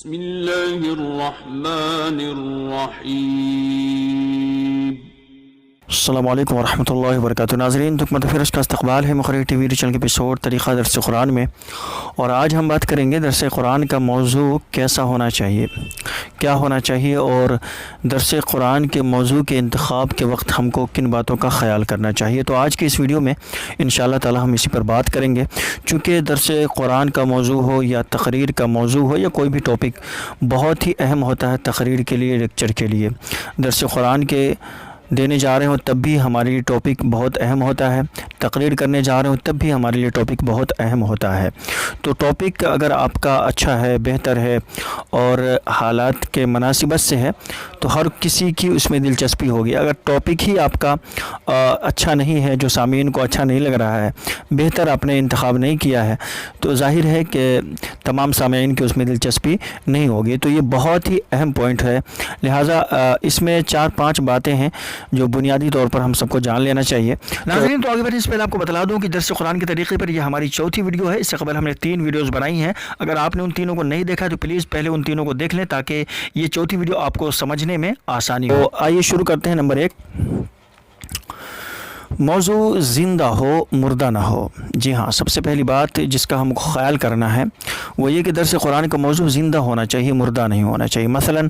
بسم اللہ الرحمن الرحیم۔ السلام علیکم ورحمۃ اللہ وبرکاتہ۔ ناظرین، تکمت فرش کا استقبال ہے مقرر ٹی وی چینل کے ایپیسوڈ طریقہ درس قرآن میں، اور آج ہم بات کریں گے درس قرآن کا موضوع کیسا ہونا چاہیے، کیا ہونا چاہیے، اور درس قرآن کے موضوع کے انتخاب کے وقت ہم کو کن باتوں کا خیال کرنا چاہیے۔ تو آج کی اس ویڈیو میں انشاءاللہ تعالی ہم اسی پر بات کریں گے، چونکہ درس قرآن کا موضوع ہو یا تقریر کا موضوع ہو یا کوئی بھی ٹاپک بہت ہی اہم ہوتا ہے تقریر کے لیے، لیکچر کے لیے۔ درس قرآن کے دینے جا رہے ہوں تب بھی ہمارے لیے ٹاپک بہت اہم ہوتا ہے، تقریر کرنے جا رہے ہوں تب بھی ہمارے لیے ٹاپک بہت اہم ہوتا ہے۔ تو ٹاپک اگر آپ کا اچھا ہے، بہتر ہے اور حالات کے مناسبت سے ہے تو ہر کسی کی اس میں دلچسپی ہوگی۔ اگر ٹاپک ہی آپ کا اچھا نہیں ہے، جو سامعین کو اچھا نہیں لگ رہا ہے، بہتر آپ نے انتخاب نہیں کیا ہے، تو ظاہر ہے کہ تمام سامعین کی اس میں دلچسپی نہیں ہوگی۔ تو یہ بہت ہی اہم پوائنٹ ہے، لہٰذا اس میں 4-5 باتیں ہیں جو بنیادی طور پر ہم سب کو جان لینا چاہیے۔ ناظرین، تو آگے بڑھنے سے پہلے آپ کو بتلا دوں کہ درس قرآن کے طریقے پر یہ ہماری چوتھی ویڈیو ہے۔ اس سے قبل ہم نے 3 ویڈیوز بنائی ہیں، اگر آپ نے ان تینوں کو نہیں دیکھا تو پلیز پہلے ان تینوں کو دیکھ لیں تاکہ یہ چوتھی ویڈیو آپ کو سمجھنے میں آسانی ہو۔ آئیے شروع کرتے ہیں۔ نمبر 1، موضوع زندہ ہو مردہ نہ ہو۔ جی ہاں، سب سے پہلی بات جس کا ہم کو خیال کرنا ہے وہ یہ کہ درس قرآن کا موضوع زندہ ہونا چاہیے، مردہ نہیں ہونا چاہیے۔ مثلا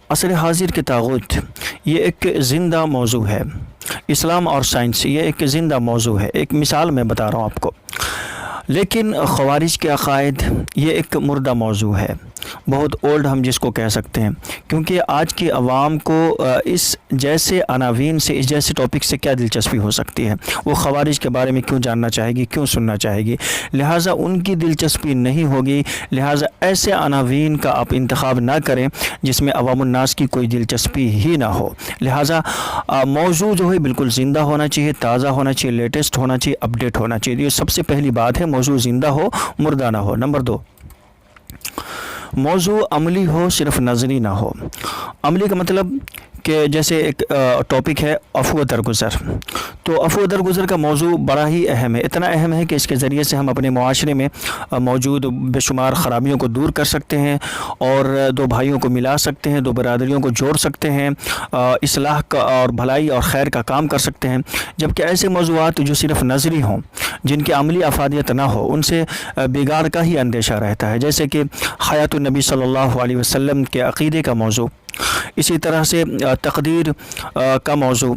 عصر حاضر کے طاغوت یہ ایک زندہ موضوع ہے، اسلام اور سائنس یہ ایک زندہ موضوع ہے، ایک مثال میں بتا رہا ہوں آپ کو۔ لیکن خوارج کے عقائد یہ ایک مردہ موضوع ہے، بہت اولڈ ہم جس کو کہہ سکتے ہیں، کیونکہ آج کی عوام کو اس جیسے عناوین سے، اس جیسے ٹاپک سے کیا دلچسپی ہو سکتی ہے؟ وہ خوارج کے بارے میں کیوں جاننا چاہے گی، کیوں سننا چاہے گی؟ لہٰذا ان کی دلچسپی نہیں ہوگی، لہٰذا ایسے عناوین کا آپ انتخاب نہ کریں جس میں عوام الناس کی کوئی دلچسپی ہی نہ ہو۔ لہٰذا موضوع جو ہے بالکل زندہ ہونا چاہیے، تازہ ہونا چاہیے، لیٹسٹ ہونا چاہیے، اپڈیٹ ہونا چاہیے۔ یہ سب سے پہلی بات ہے، موضوع زندہ ہو مردہ نہ ہو۔ نمبر 2، موضوع عملی ہو، صرف نظری نہ ہو۔ عملی کا مطلب کہ جیسے ایک ٹاپک ہے عفو درگزر، تو عفو درگزر کا موضوع بڑا ہی اہم ہے، اتنا اہم ہے کہ اس کے ذریعے سے ہم اپنے معاشرے میں موجود بے شمار خرابیوں کو دور کر سکتے ہیں، اور 2 بھائیوں کو ملا سکتے ہیں، 2 برادریوں کو جوڑ سکتے ہیں، اصلاح کا اور بھلائی اور خیر کا کام کر سکتے ہیں۔ جبکہ ایسے موضوعات جو صرف نظری ہوں، جن کی عملی افادیت نہ ہو، ان سے بگاڑ کا ہی اندیشہ رہتا ہے، جیسے کہ حیات النبی صلی اللہ علیہ وسلم کے عقیدے کا موضوع، اسی طرح سے تقدیر کا موضوع،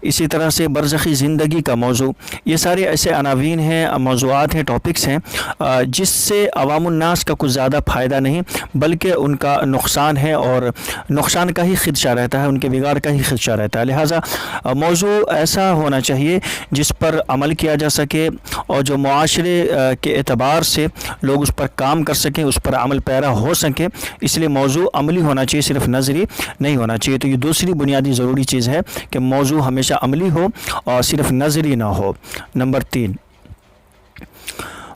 اسی طرح سے برزخی زندگی کا موضوع۔ یہ سارے ایسے عناوین ہیں، موضوعات ہیں، ٹاپکس ہیں جس سے عوام الناس کا کچھ زیادہ فائدہ نہیں بلکہ ان کا نقصان ہے، اور نقصان کا ہی خدشہ رہتا ہے، ان کے بگاڑ کا ہی خدشہ رہتا ہے۔ لہٰذا موضوع ایسا ہونا چاہیے جس پر عمل کیا جا سکے، اور جو معاشرے کے اعتبار سے لوگ اس پر کام کر سکیں، اس پر عمل پیرا ہو سکیں۔ اس لیے موضوع عملی ہونا چاہیے، صرف نظری نہیں ہونا چاہیے۔ تو یہ دوسری بنیادی ضروری چیز ہے کہ موضوع ہمیشہ عملی ہو اور صرف نظری نہ ہو۔ نمبر 3،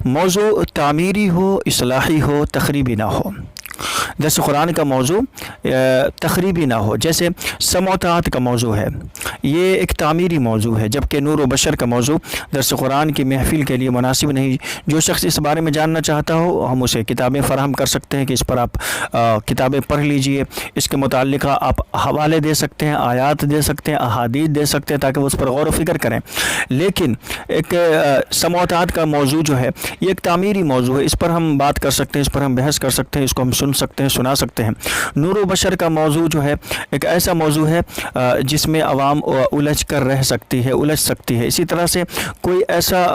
موضوع تعمیری ہو، اصلاحی ہو، تخریبی نہ ہو۔ درس قرآن کا موضوع تخریبی نہ ہو، جیسے سمع و طاعت کا موضوع ہے، یہ ایک تعمیری موضوع ہے، جبکہ نور و بشر کا موضوع درس قرآن کی محفل کے لیے مناسب نہیں۔ جو شخص اس بارے میں جاننا چاہتا ہو، ہم اسے کتابیں فراہم کر سکتے ہیں کہ اس پر آپ کتابیں پڑھ لیجئے، اس کے متعلقہ آپ حوالے دے سکتے ہیں، آیات دے سکتے ہیں، احادیث دے سکتے ہیں تاکہ وہ اس پر غور و فکر کریں۔ لیکن ایک سمع و طاعت کا موضوع جو ہے یہ ایک تعمیری موضوع ہے، اس پر ہم بات کر سکتے ہیں، اس پر ہم بحث کر سکتے ہیں، اس کو ہم سن سکتے ہیں، سنا سکتے ہیں۔ نور و بشر کا موضوع جو ہے ایک ایسا موضوع ہے جس میں عوام الجھ کر رہ سکتی ہے، الجھ سکتی ہے۔ اسی طرح سے کوئی ایسا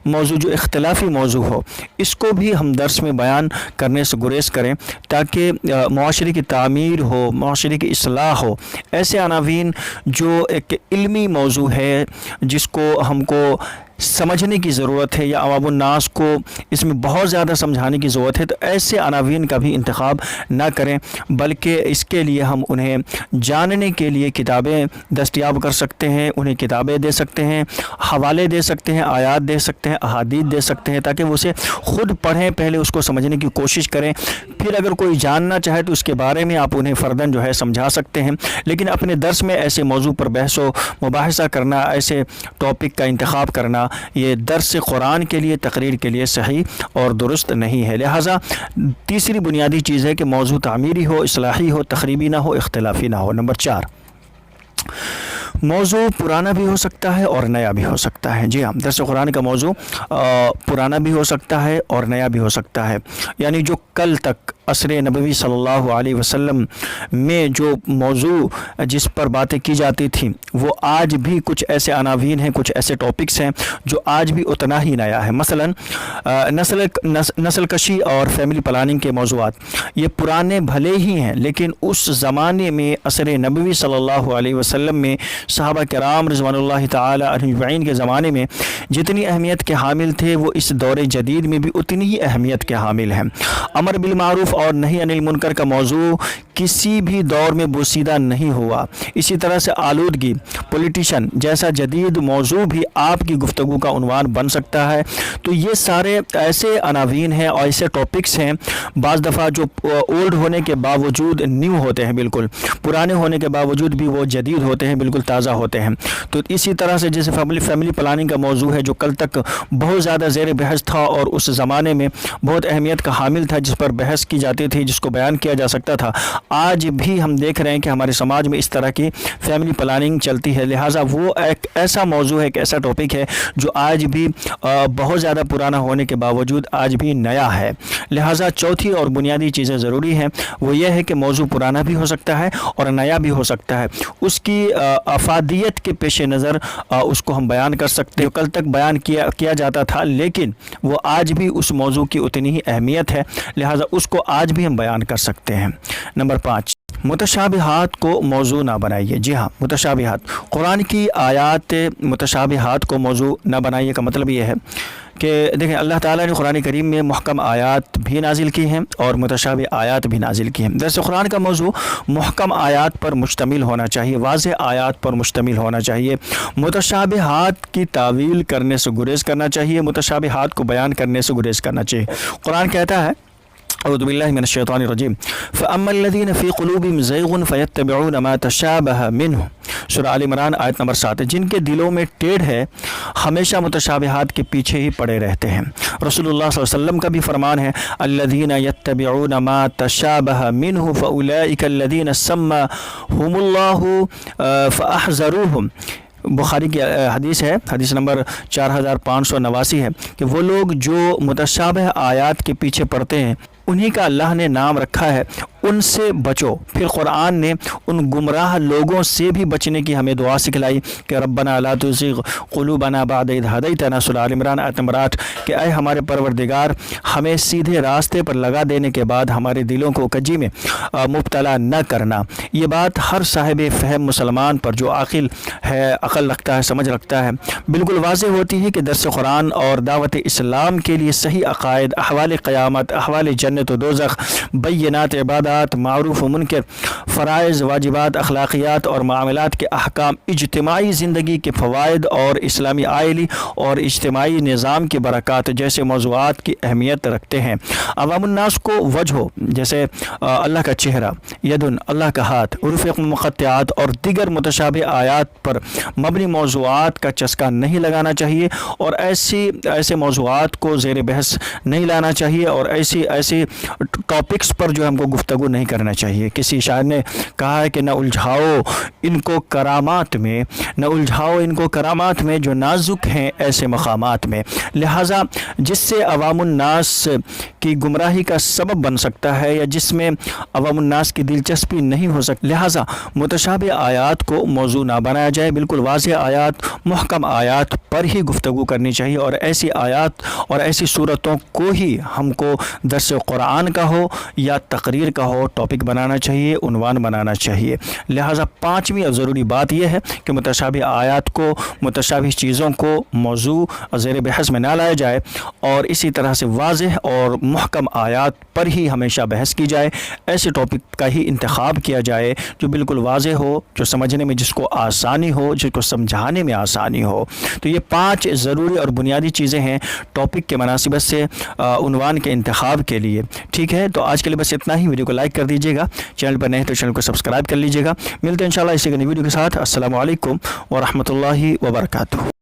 موضوع جو اختلافی موضوع ہو، اس کو بھی ہم درس میں بیان کرنے سے گریز کریں تاکہ معاشرے کی تعمیر ہو، معاشرے کی اصلاح ہو۔ ایسے عناوین جو ایک علمی موضوع ہے، جس کو ہم کو سمجھنے کی ضرورت ہے یا عوام الناس کو اس میں بہت زیادہ سمجھانے کی ضرورت ہے، تو ایسے عناوین کا بھی انتخاب نہ کریں، بلکہ اس کے لیے ہم انہیں جاننے کے لیے کتابیں دستیاب کر سکتے ہیں، انہیں کتابیں دے سکتے ہیں، حوالے دے سکتے ہیں، آیات دے سکتے ہیں، احادیث دے سکتے ہیں تاکہ وہ اسے خود پڑھیں، پہلے اس کو سمجھنے کی کوشش کریں، پھر اگر کوئی جاننا چاہے تو اس کے بارے میں آپ انہیں فرداً جو ہے سمجھا سکتے ہیں۔ لیکن اپنے درس میں ایسے موضوع پر بحث و مباحثہ کرنا، ایسے ٹاپک کا انتخاب کرنا کرنا یہ درس قرآن کے لیے، تقریر کے لیے صحیح اور درست نہیں ہے۔ لہٰذا تیسری بنیادی چیز ہے کہ موضوع تعمیری ہو، اصلاحی ہو، تخریبی نہ ہو، اختلافی نہ ہو۔ نمبر 4، موضوع پرانا بھی ہو سکتا ہے اور نیا بھی ہو سکتا ہے۔ جی ہاں، درس قرآن کا موضوع پرانا بھی ہو سکتا ہے اور نیا بھی ہو سکتا ہے، یعنی جو کل تک عصر نبوی صلی اللہ علیہ وسلم میں جو موضوع جس پر باتیں کی جاتی تھیں وہ آج بھی کچھ ایسے عناوین ہیں، کچھ ایسے ٹاپکس ہیں جو آج بھی اتنا ہی نیا ہے۔ مثلا نسل کشی اور فیملی پلاننگ کے موضوعات یہ پرانے بھلے ہی ہیں، لیکن اس زمانے میں عصر نبوی صلی اللہ علیہ وسلم میں صحابہ کرام رضوان اللہ تعالی عنہم اجمعین کے زمانے میں جتنی اہمیت کے حامل تھے وہ اس دور جدید میں بھی اتنی ہی اہمیت کے حامل ہیں۔ امر بالمعروف اور نہی عن المنکر کا موضوع کسی بھی دور میں بوسیدہ نہیں ہوا۔ اسی طرح سے آلودگی، پولیٹیشن جیسا جدید موضوع بھی آپ کی گفتگو کا عنوان بن سکتا ہے۔ تو یہ سارے ایسے عناوین ہیں اور ایسے ٹاپکس ہیں بعض دفعہ جو اولڈ ہونے کے باوجود نیو ہوتے ہیں، بالکل پرانے ہونے کے باوجود بھی وہ جدید ہوتے ہیں، بالکل تازہ ہوتے ہیں۔ تو اسی طرح سے جیسے فیملی پلاننگ کا موضوع ہے جو کل تک بہت زیادہ زیر بحث تھا اور اس زمانے میں بہت اہمیت کا حامل تھا، جس پر بحث کی جاتی تھی، جس کو بیان کیا جا سکتا تھا، آج بھی ہم دیکھ رہے ہیں کہ ہمارے سماج میں اس طرح کی فیملی پلاننگ چلتی ہے۔ لہٰذا وہ ایک ایسا موضوع ہے، ایک ایسا ٹاپک ہے جو آج بھی بہت زیادہ پرانا ہونے کے باوجود آج بھی نیا ہے۔ لہٰذا چوتھی اور بنیادی چیزیں ضروری ہیں، وہ یہ ہے کہ موضوع پرانا بھی ہو سکتا ہے اور نیا بھی ہو سکتا ہے۔ اس کی افادیت کے پیش نظر اس کو ہم بیان کر سکتے ہیں۔ کل تک بیان کیا جاتا تھا لیکن وہ آج بھی اس موضوع کی اتنی ہی اہمیت ہے، لہٰذا اس کو آج بھی ہم بیان کر سکتے ہیں۔ نمبر 5، متشابہات کو موضوع نہ بنائیے۔ جی ہاں، متشابہات، قرآن کی آیات متشابہات کو موضوع نہ بنائیے کا مطلب یہ ہے کہ دیکھیں اللہ تعالیٰ نے قرآن کریم میں محکم آیات بھی نازل کی ہیں اور متشابہ آیات بھی نازل کی ہیں۔ درس قرآن کا موضوع محکم آیات پر مشتمل ہونا چاہیے، واضح آیات پر مشتمل ہونا چاہیے۔ متشابہات کی تعویل کرنے سے گریز کرنا چاہیے، متشابہات کو بیان کرنے سے گریز کرنا چاہیے۔ قرآن کہتا ہے اعوذ باللہ من الشیطان الرجیم فاما الذین فی قلوبہم زیغ فیتبعون ما تشابہ منہ، سورہ آل عمران آیت نمبر 7، جن کے دلوں میں ٹیڑھ ہے ہمیشہ متشابہات کے پیچھے ہی پڑے رہتے ہیں۔ رسول اللہ صلی اللہ علیہ وسلم کا بھی فرمان ہے الذین یتبعون ما تشابہ منہ فاولئک الذین سماہم اللہ فاحذروہم۔ بخاری کی حدیث ہے، حدیث نمبر 4589 ہے کہ وہ لوگ جو متشابہ آیات کے پیچھے پڑتے ہیں انہی کا اللہ نے نام رکھا ہے، ان سے بچو۔ پھر قرآن نے ان گمراہ لوگوں سے بھی بچنے کی ہمیں دعا سکھلائی کہ ربنا لا تزغ قلوبنا بعد اذ ہدیتنا، سورہ آل عمران آیت نمبر 8، کہ اے ہمارے پروردگار ہمیں سیدھے راستے پر لگا دینے کے بعد ہمارے دلوں کو کجی میں مبتلا نہ کرنا۔ یہ بات ہر صاحب فہم مسلمان پر جو عاقل ہے، عقل رکھتا ہے، سمجھ رکھتا ہے، بالکل واضح ہوتی ہے کہ درس قرآن اور دعوت اسلام کے لیے صحیح عقائد، احوال قیامت، احوال جنت و دوزخ، بینات عبادات، معروف و منکر، فرائض، واجبات، اخلاقیات اور معاملات کے احکام، اجتماعی زندگی کے فوائد اور اسلامی آئلی اور اجتماعی نظام کی برکات جیسے موضوعات کی اہمیت رکھتے ہیں۔ عوام الناس کو وجہ جیسے اللہ کا چہرہ، یدن اللہ کا ہاتھ، حروف مقطعات اور دیگر متشابہ آیات پر مبنی موضوعات کا چسکا نہیں لگانا چاہیے اور ایسے موضوعات کو زیر بحث نہیں لانا چاہیے اور ایسی ٹاپکس پر جو ہم کو گفتگو نہیں کرنا چاہیے۔ کسی شاعر نے کہا ہے کہ نہ الجھاؤ ان کو کرامات میں، نہ الجھاؤ ان کو کرامات میں جو نازک ہیں ایسے مقامات میں۔ لہٰذا جس سے عوام الناس کی گمراہی کا سبب بن سکتا ہے یا جس میں عوام الناس کی دلچسپی نہیں ہو سکتی، لہٰذا متشابہ آیات کو موضوع نہ بنایا جائے، بالکل واضح آیات، محکم آیات پر ہی گفتگو کرنی چاہیے اور ایسی آیات اور ایسی صورتوں کو ہی ہم کو درس قرآن کا ہو یا تقریر کا ہو ٹاپک بنانا چاہیے، عنوان بنانا چاہیے۔ لہٰذا پانچویں اور ضروری بات یہ ہے کہ متشابہ آیات کو، متشابہ چیزوں کو موضوع زیر بحث میں نہ لایا جائے اور اسی طرح سے واضح اور محکم آیات پر ہی ہمیشہ بحث کی جائے، ایسے ٹاپک کا ہی انتخاب کیا جائے جو بالکل واضح ہو، جو سمجھنے میں جس کو آسانی ہو، جس کو سمجھانے میں آسانی ہو۔ تو یہ 5 ضروری اور بنیادی چیزیں ہیں ٹاپک کے مناسبت سے عنوان کے انتخاب کے لیے۔ ٹھیک ہے، تو آج کے لیے بس اتنا ہی۔ ویڈیو کو لائک کر دیجیے گا، چینل پر نئے تو چینل کو سبسکرائب کر لیجیے گا۔ ملتے ہیں انشاءاللہ اسی نئی ویڈیو کے ساتھ۔ السلام علیکم ورحمۃ اللہ وبرکاتہ۔